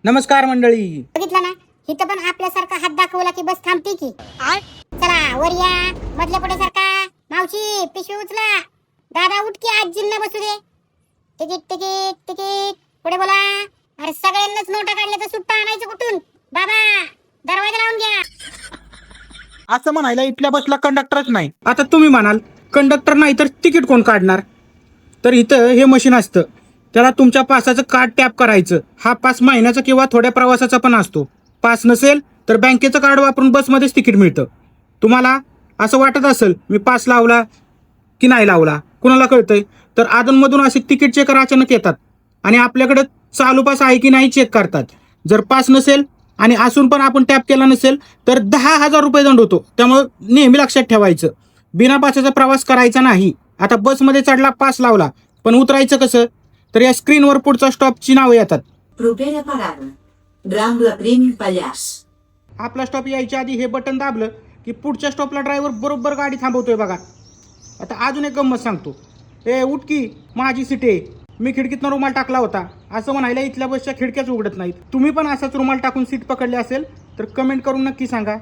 नमस्कार मंडळी. बघितलं ना, इथं पण आपल्यासारखा हात दाखवला की बस थांबते की. चला वर या, मधल्या पुढे सारखा. मावशी पिशवी उचला. दादा उठ की, आजींना बसू दे. तिकीट तिकीट तिकीट, पुढे बोला. अरे सगळ्यांनाच नोटा काढल्या तर सुट्टा आणायचं कुठून? बाबा दरवाजा लावून घ्या. असं म्हणायला इथल्या बसला कंडक्टरच नाही. आता तुम्ही म्हणाल कंडक्टर नाही तर तिकीट कोण काढणार? तर इथं हे मशीन असतं, त्याला तुमच्या पासाचं कार्ड टॅप करायचं. हा पास महिन्याचा किंवा थोड्या प्रवासाचा पण असतो. पास नसेल तर बँकेचं कार्ड वापरून बसमध्येच तिकीट मिळतं. तुम्हाला असं वाटत असेल मी पास लावला की नाही लावला, कुणाला कळतंय? तर अधूनमधून असे तिकीट चेकर अचानक येतात आणि आपल्याकडे चालू पास आहे की नाही चेक करतात. जर पास नसेल आणि असून पण आपण टॅप केला नसेल तर 10,000 रुपये दंड होतो. त्यामुळे नेहमी लक्षात ठेवायचं, बिना पासाचा प्रवास करायचा नाही. आता बसमध्ये चढला, पास लावला, पण उतरायचं कसं? तर या स्क्रीनवर पुढच्या स्टॉपची नावं येतात. Propera parada. Rambla Prim Pallars. आपला स्टॉप यायच्या आधी हे बटन दाबलं की पुढच्या स्टॉपला ड्रायव्हर बरोबर गाडी थांबवतोय बघा. आता अजून एक गंमत सांगतो. उठ की, माझी सीट आहे. मी खिडकीतनं रुमाल टाकला होता असं म्हणायला इथल्या बसच्या खिडक्याच उघडत नाहीत. तुम्ही पण असाच रुमाल टाकून सीट पकडली असेल तर कमेंट करून नक्की सांगा.